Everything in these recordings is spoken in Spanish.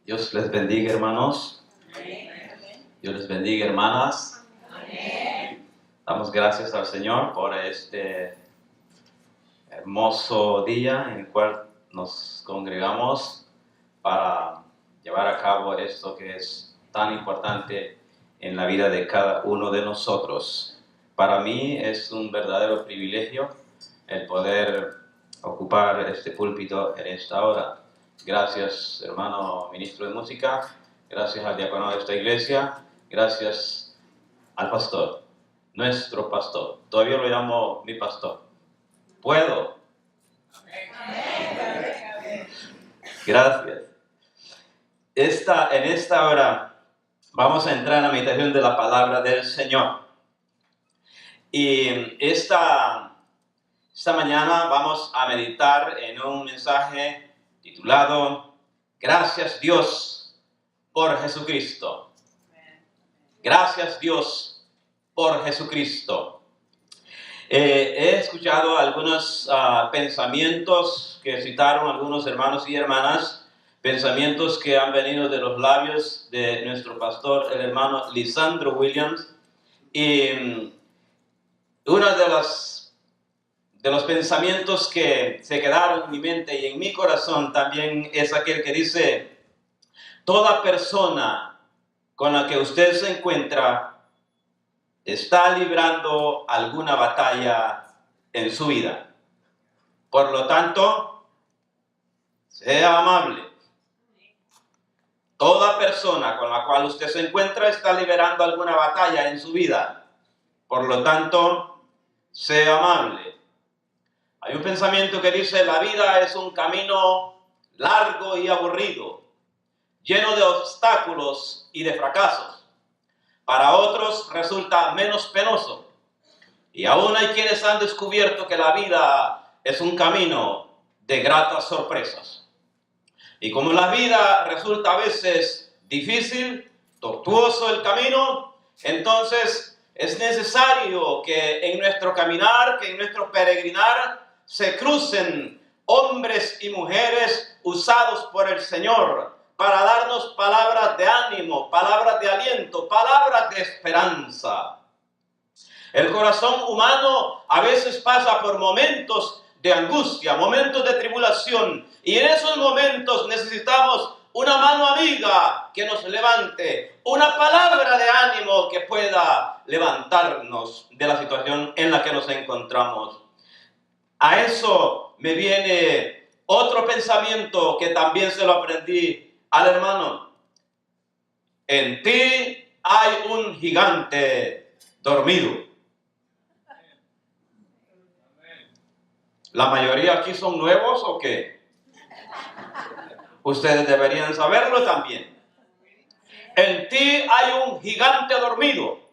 Dios les bendiga, hermanos. Dios les bendiga, hermanas. Damos gracias al Señor por este hermoso día en el cual nos congregamos para llevar a cabo esto que es tan importante en la vida de cada uno de nosotros. Para mí es un verdadero privilegio el poder ocupar este púlpito en esta hora. Gracias, hermano ministro de música, gracias al diácono de esta iglesia, gracias al pastor, nuestro pastor. Todavía lo llamo mi pastor. ¿Puedo? Gracias. En esta hora vamos a entrar en la meditación de la palabra del Señor. Y esta mañana vamos a meditar en un mensaje titulado Gracias Dios por Jesucristo. Gracias Dios por Jesucristo. He escuchado algunos pensamientos que citaron algunos hermanos y hermanas, pensamientos que han venido de los labios de nuestro pastor, el hermano Lisandro Williams, y uno de los pensamientos que se quedaron en mi mente y en mi corazón también es aquel que dice: toda persona con la que usted se encuentra está librando alguna batalla en su vida. Por lo tanto, sea amable. Toda persona con la cual usted se encuentra está librando alguna batalla en su vida. Por lo tanto, sea amable. Hay un pensamiento que dice: la vida es un camino largo y aburrido, lleno de obstáculos y de fracasos. Para otros resulta menos penoso. Y aún hay quienes han descubierto que la vida es un camino de gratas sorpresas. Y como la vida resulta a veces difícil, tortuoso el camino, entonces es necesario que en nuestro caminar, que en nuestro peregrinar, se crucen hombres y mujeres usados por el Señor para darnos palabras de ánimo, palabras de aliento, palabras de esperanza. El corazón humano a veces pasa por momentos de angustia, momentos de tribulación, y en esos momentos necesitamos una mano amiga que nos levante, una palabra de ánimo que pueda levantarnos de la situación en la que nos encontramos. A eso me viene otro pensamiento que también se lo aprendí al hermano. En ti hay un gigante dormido. ¿La mayoría aquí son nuevos o qué? Ustedes deberían saberlo también. En ti hay un gigante dormido.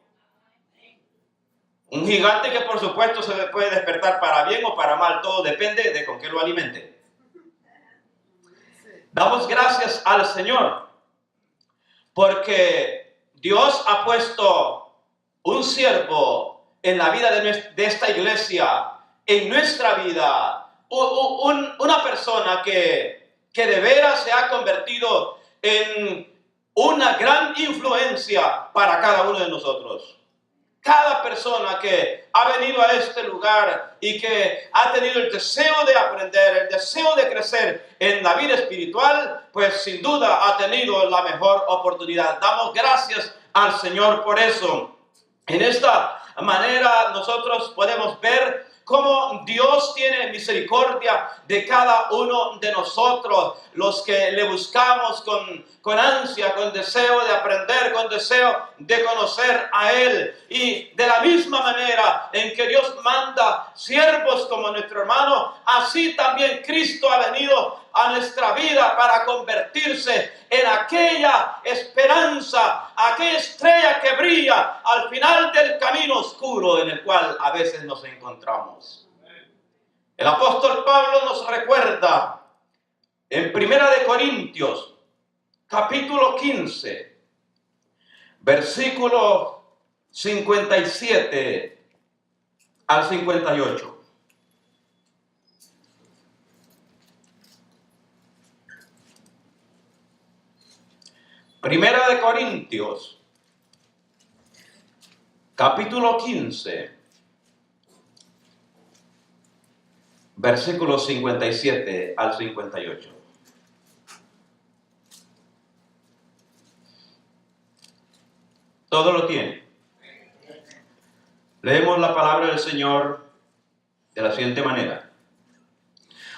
Un gigante que por supuesto se puede despertar para bien o para mal. Todo depende de con qué lo alimente. Damos gracias al Señor porque Dios ha puesto un siervo en la vida de esta iglesia, en nuestra vida, una persona que de veras se ha convertido en una gran influencia para cada uno de nosotros. Cada persona que ha venido a este lugar y que ha tenido el deseo de aprender, el deseo de crecer en la vida espiritual, pues sin duda ha tenido la mejor oportunidad. Damos gracias al Señor por eso. En esta manera nosotros podemos ver cómo Dios tiene misericordia de cada uno de nosotros, los que le buscamos con ansia, con deseo de aprender, con deseo de conocer a Él. Y de la misma manera en que Dios manda siervos como nuestro hermano, así también Cristo ha venido a nuestra vida para convertirse en aquella esperanza, aquella estrella que brilla al final del camino oscuro en el cual a veces nos encontramos. El apóstol Pablo nos recuerda en 1 Corintios, capítulo 15, versículo 57 al 58. Primera de Corintios, capítulo 15, versículos 57 al 58. Todo lo tiene. Leemos la palabra del Señor de la siguiente manera.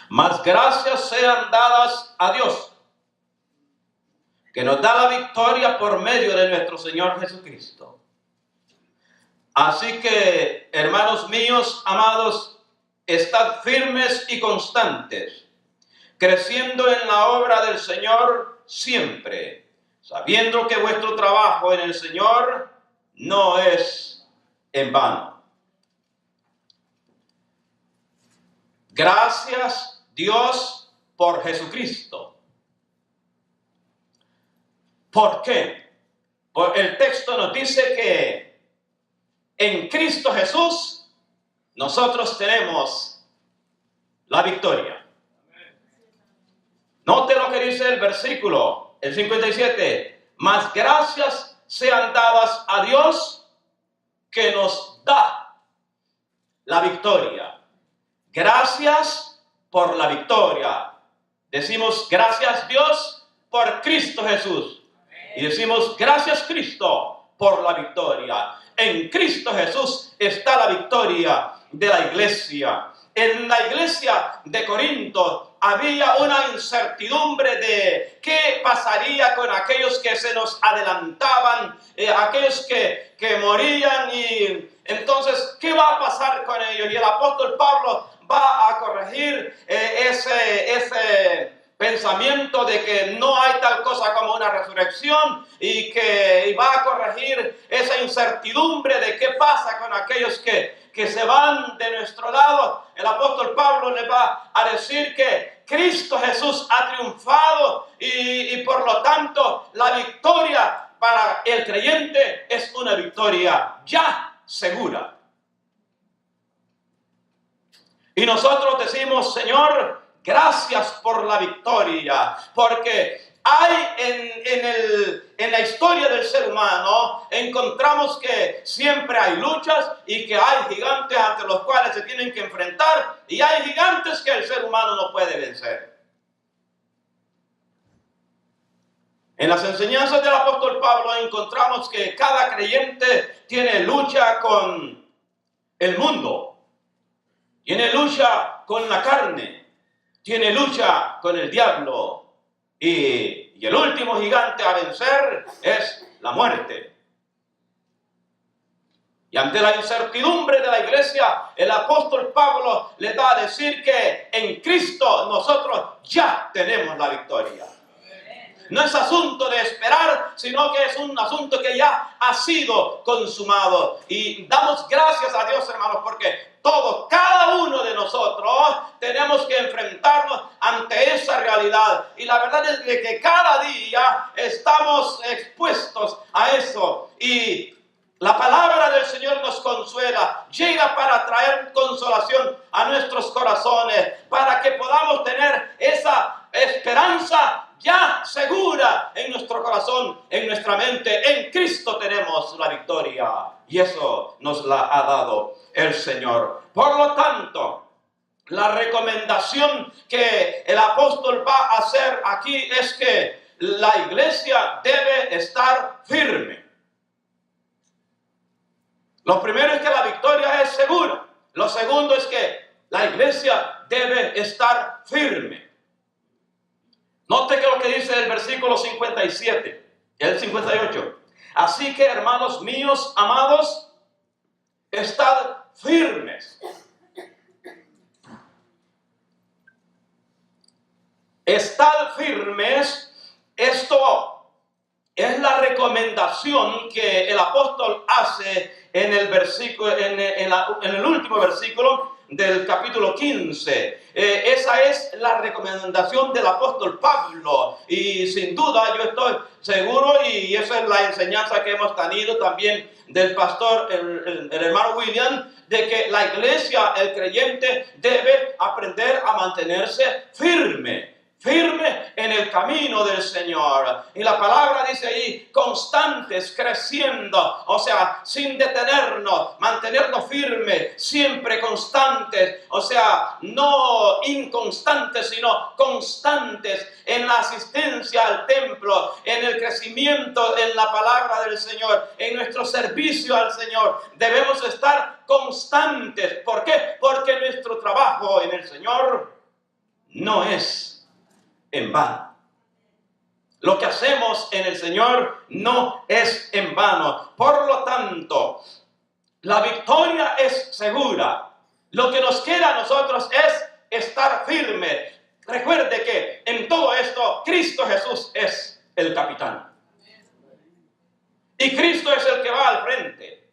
Mas gracias sean dadas a Dios, que nos da la victoria por medio de nuestro Señor Jesucristo. Así que, hermanos míos, amados, estad firmes y constantes, creciendo en la obra del Señor siempre, sabiendo que vuestro trabajo en el Señor no es en vano. Gracias, Dios, por Jesucristo. ¿Por qué? Porque el texto nos dice que en Cristo Jesús nosotros tenemos la victoria. Note lo que dice el versículo, el 57. Mas gracias sean dadas a Dios que nos da la victoria. Gracias por la victoria. Decimos gracias Dios por Cristo Jesús. Y decimos gracias Cristo por la victoria. En Cristo Jesús está la victoria de la iglesia. En la iglesia de Corinto había una incertidumbre de qué pasaría con aquellos que se nos adelantaban, aquellos que morían, y entonces, ¿qué va a pasar con ellos? Y el apóstol Pablo va a corregir ese pensamiento de que no hay tal cosa como una resurrección, y va a corregir esa incertidumbre de qué pasa con aquellos que se van de nuestro lado. El apóstol Pablo le va a decir que Cristo Jesús ha triunfado y por lo tanto la victoria para el creyente es una victoria ya segura. Y nosotros decimos, Señor, gracias por la victoria, porque hay en la historia del ser humano, encontramos que siempre hay luchas y que hay gigantes ante los cuales se tienen que enfrentar, y hay gigantes que el ser humano no puede vencer. En las enseñanzas del apóstol Pablo encontramos que cada creyente tiene lucha con el mundo, tiene lucha con la carne, tiene lucha con el diablo, y el último gigante a vencer es la muerte. Y ante la incertidumbre de la iglesia, el apóstol Pablo le da a decir que en Cristo nosotros ya tenemos la victoria. No es asunto de esperar, sino que es un asunto que ya ha sido consumado. Y damos gracias a Dios, hermanos, porque cada uno de nosotros tenemos que enfrentarnos ante esa realidad. Y la verdad es que cada día estamos expuestos a eso. Y la palabra del Señor nos consuela, llega para traer consolación a nuestros corazones, para que podamos tener esa esperanza ya segura en nuestro corazón, en nuestra mente. En Cristo tenemos la victoria, y eso nos la ha dado el Señor. Por lo tanto, la recomendación que el apóstol va a hacer aquí es que la iglesia debe estar firme. Lo primero es que la victoria es segura. Lo segundo es que la iglesia debe estar firme. Note que lo que dice el versículo 57, el 58. Así que, hermanos míos, amados, estad firmes. Estad firmes. Esto es la recomendación que el apóstol hace en el versículo, en el último versículo del capítulo 15. Esa es la recomendación del apóstol Pablo, y sin duda yo estoy seguro, y esa es la enseñanza que hemos tenido también del pastor, el hermano William, de que la iglesia, el creyente, debe aprender a mantenerse firme. firme en el camino del Señor. Y la palabra dice ahí, constantes, creciendo, o sea, sin detenernos, mantenernos firmes, siempre constantes, o sea, no inconstantes, sino constantes en la asistencia al templo, en el crecimiento en la palabra del Señor, en nuestro servicio al Señor. Debemos estar constantes. ¿Por qué? Porque nuestro trabajo en el Señor no es en vano. Lo que hacemos en el Señor no es en vano. Por lo tanto, la victoria es segura. Lo que nos queda a nosotros es estar firme. Recuerde que en todo esto Cristo Jesús es el capitán. Y Cristo es el que va al frente.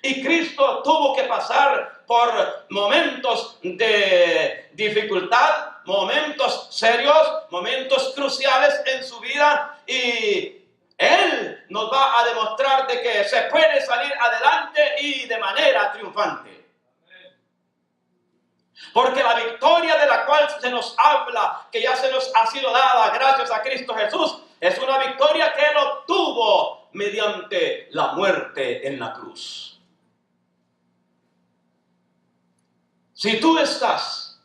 Y Cristo tuvo que pasar por momentos de dificultad, momentos serios, momentos cruciales en su vida, y Él nos va a demostrar de que se puede salir adelante y de manera triunfante. Porque la victoria de la cual se nos habla, que ya se nos ha sido dada gracias a Cristo Jesús, es una victoria que Él obtuvo mediante la muerte en la cruz. Si tú estás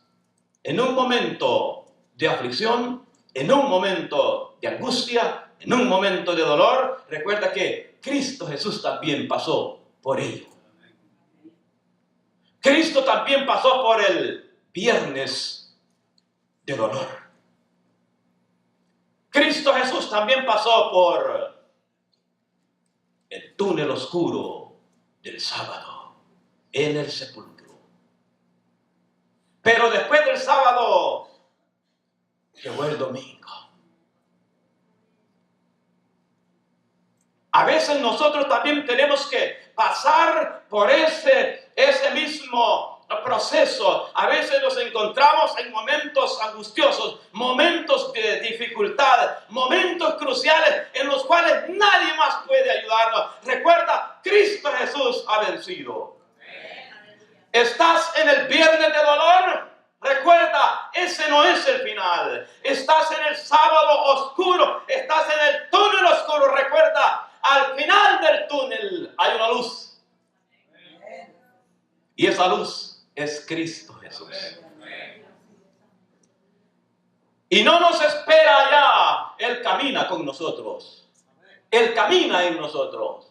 en un momento de aflicción, en un momento de angustia, en un momento de dolor, recuerda que Cristo Jesús también pasó por ello. Cristo también pasó por el viernes de dolor. Cristo Jesús también pasó por el túnel oscuro del sábado en el sepulcro. Pero después del sábado llegó el domingo. A veces nosotros también tenemos que pasar por ese mismo proceso. A veces nos encontramos en momentos angustiosos, momentos de dificultad, momentos cruciales en los cuales nadie más puede ayudarnos. Recuerda, Cristo Jesús ha vencido. ¿Estás en el viernes de dolor? Recuerda, ese no es el final. Estás en el sábado oscuro, estás en el túnel oscuro. Recuerda, al final del túnel hay una luz. Y esa luz es Cristo Jesús. Y no nos espera allá. Él camina con nosotros. Él camina en nosotros.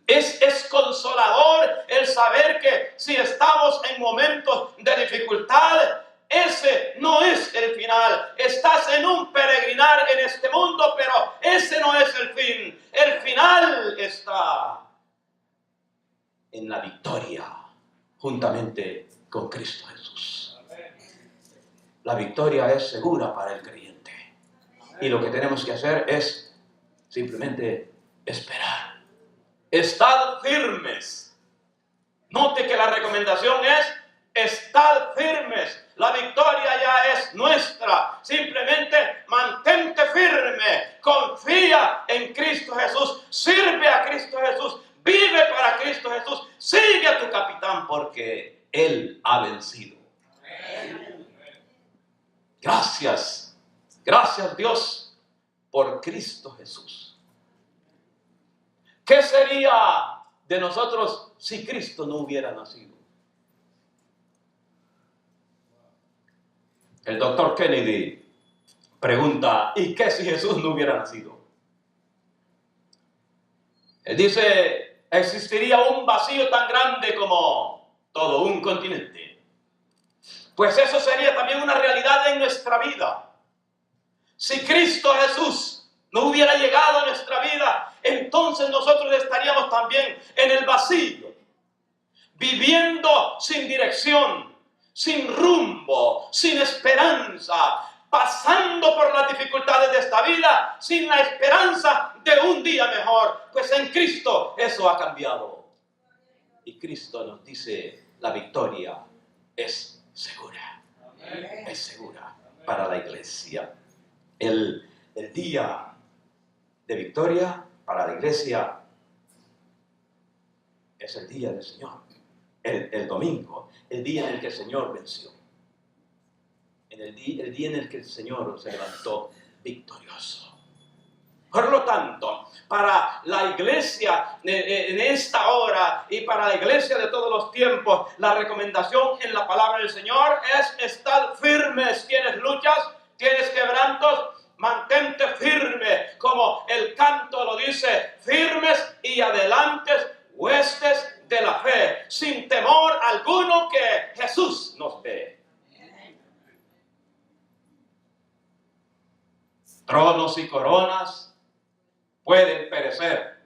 Es consolador el saber que si estamos en momentos de dificultad, ese no es el final. Estás en un peregrinar en este mundo, pero ese no es el fin. El final está en la victoria juntamente con Cristo Jesús. La victoria es segura para el creyente. Y lo que tenemos que hacer es simplemente esperar. Estad firmes. Note que la recomendación es: estad firmes. La victoria ya es nuestra. Simplemente mantente firme. Confía en Cristo Jesús. Sirve a Cristo Jesús. Vive para Cristo Jesús. Sigue a tu capitán porque Él ha vencido. Gracias. Gracias, Dios, por Cristo Jesús. ¿Qué sería de nosotros si Cristo no hubiera nacido? El doctor Kennedy pregunta: ¿y qué si Jesús no hubiera nacido? Él dice: existiría un vacío tan grande como todo un continente. Pues eso sería también una realidad en nuestra vida. Si Cristo Jesús no hubiera llegado a nuestra vida, entonces nosotros estaríamos también en el vacío, viviendo sin dirección, sin rumbo, sin esperanza, pasando por las dificultades de esta vida, sin la esperanza de un día mejor. Pues en Cristo eso ha cambiado. Y Cristo nos dice: la victoria es segura. Es segura para la iglesia. El día de victoria para la iglesia es el día del Señor, el domingo, el día en el que el Señor venció. En el día en el que el Señor se levantó victorioso. Por lo tanto, para la iglesia en esta hora y para la iglesia de todos los tiempos, la recomendación en la palabra del Señor es estar firmes. Tienes luchas, tienes quebrantos, mantente firme, como el canto lo dice, firmes y adelantes, huestes de la fe, sin temor alguno que Jesús nos ve. Tronos y coronas pueden perecer.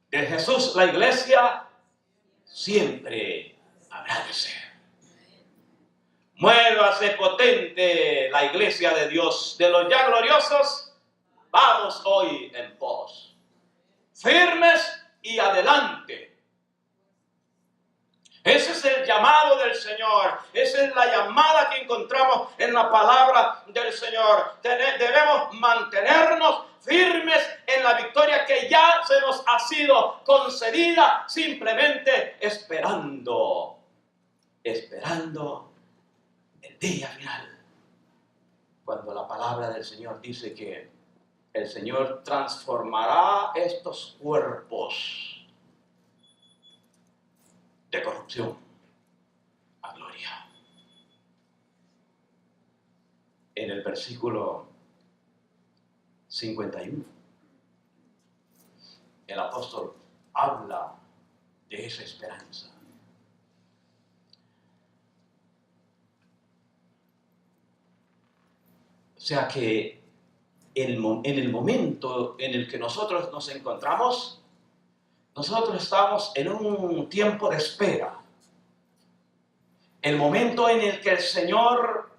De Jesús la iglesia siempre habrá de ser. Muévase potente la iglesia de Dios. De los ya gloriosos, vamos hoy en pos. Firmes y adelante. Ese es el llamado del Señor. Esa es la llamada que encontramos en la palabra del Señor. Debemos mantenernos firmes en la victoria que ya se nos ha sido concedida, simplemente esperando el día final. Cuando la palabra del Señor dice que el Señor transformará estos cuerpos de corrupción a gloria. En el versículo 51, el apóstol habla de esa esperanza. O sea que en el momento en el que nosotros nos encontramos, nosotros estamos en un tiempo de espera. El momento en el que el Señor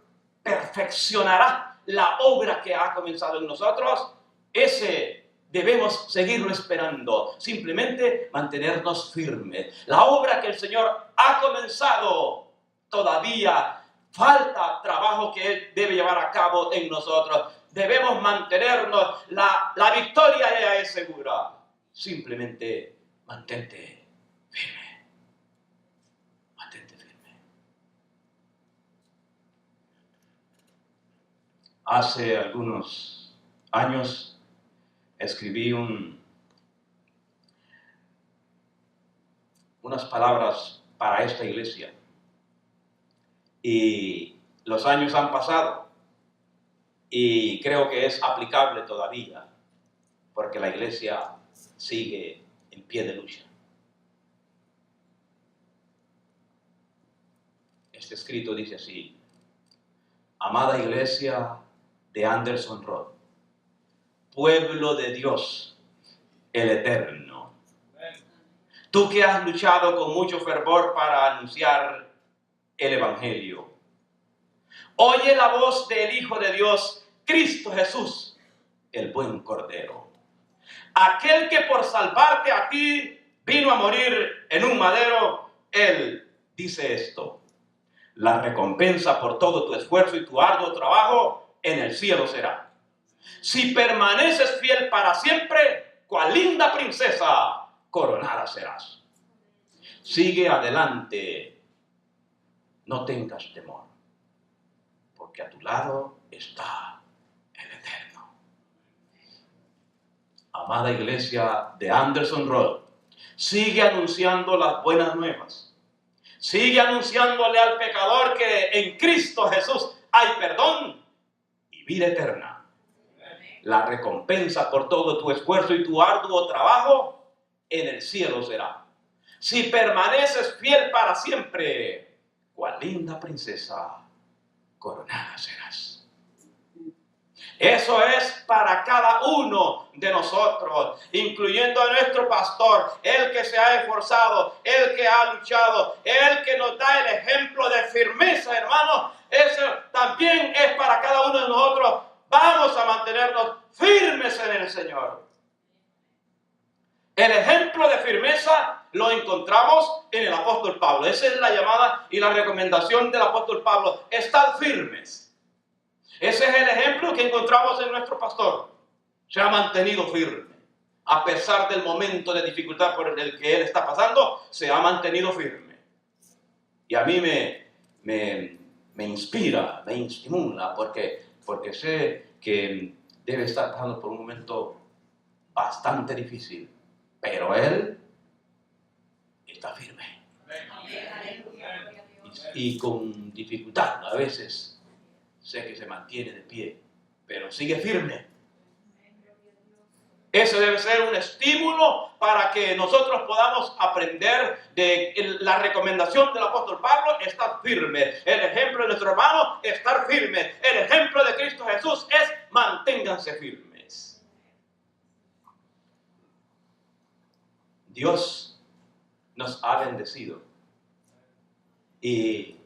perfeccionará la obra que ha comenzado en nosotros, ese debemos seguirlo esperando. Simplemente mantenernos firmes. La obra que el Señor ha comenzado, todavía falta trabajo que Él debe llevar a cabo en nosotros. Debemos mantenernos. La victoria ya es segura. Simplemente mantente firme. Mantente firme. Hace algunos años escribí unas palabras para esta iglesia. Y los años han pasado. Y creo que es aplicable todavía. Porque la iglesia sigue en pie de lucha. Este escrito dice así: amada iglesia de Anderson Road, pueblo de Dios, el Eterno, tú que has luchado con mucho fervor para anunciar el Evangelio, oye la voz del Hijo de Dios, Cristo Jesús, el buen Cordero, aquel que por salvarte a ti vino a morir en un madero. Él dice esto: la recompensa por todo tu esfuerzo y tu arduo trabajo en el cielo será. Si permaneces fiel para siempre, cual linda princesa, coronada serás. Sigue adelante, no tengas temor, porque a tu lado está el Eterno. Amada iglesia de Anderson Road, sigue anunciando las buenas nuevas. Sigue anunciándole al pecador que en Cristo Jesús hay perdón y vida eterna. La recompensa por todo tu esfuerzo y tu arduo trabajo en el cielo será. Si permaneces fiel para siempre, cual linda princesa, coronada serás. Eso es para cada uno de nosotros, incluyendo a nuestro pastor, el que se ha esforzado, el que ha luchado, el que nos da el ejemplo de firmeza, hermanos. Eso también es para cada uno de nosotros. Vamos a mantenernos firmes en el Señor. El ejemplo de firmeza lo encontramos en el apóstol Pablo. Esa es la llamada y la recomendación del apóstol Pablo. Estad firmes. Ese es el ejemplo que encontramos en nuestro pastor. Se ha mantenido firme. A pesar del momento de dificultad por el que él está pasando, se ha mantenido firme. Y a mí me me inspira, me estimula, porque sé que debe estar pasando por un momento bastante difícil, pero él está firme. Y con dificultad a veces sé que se mantiene de pie, pero sigue firme. Eso debe ser un estímulo para que nosotros podamos aprender de la recomendación del apóstol Pablo, estar firme. El ejemplo de nuestro hermano, estar firme. El ejemplo de Cristo Jesús es manténganse firmes. Dios nos ha bendecido y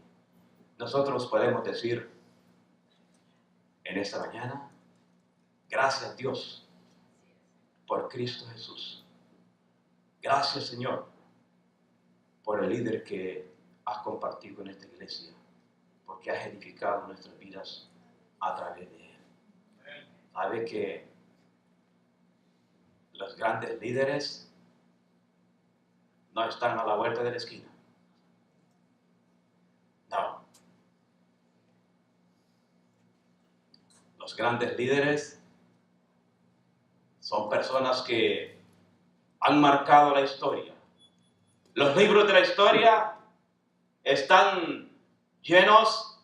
nosotros podemos decir en esta mañana, gracias Dios por Cristo Jesús. Gracias Señor por el líder que has compartido en esta iglesia, porque has edificado nuestras vidas a través de él. Sabe que los grandes líderes no están a la vuelta de la esquina. No. Los grandes líderes son personas que han marcado la historia. Los libros de la historia están llenos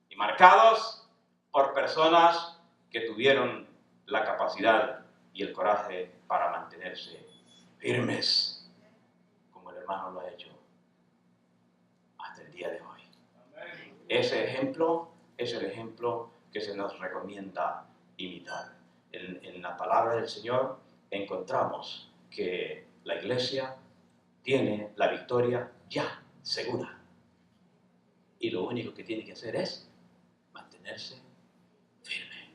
y marcados por personas que tuvieron la capacidad y el coraje para mantenerse firmes, como el hermano lo ha hecho hasta el día de hoy. Ese ejemplo es el ejemplo que se nos recomienda imitar. En la palabra del Señor encontramos que la iglesia tiene la victoria ya segura. Y lo único que tiene que hacer es mantenerse firme.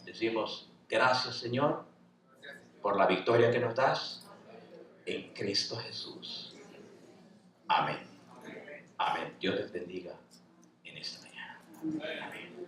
Decimos, gracias Señor por la victoria que nos das en Cristo Jesús. Amén. Amén. Dios les bendiga en esta mañana. Amén.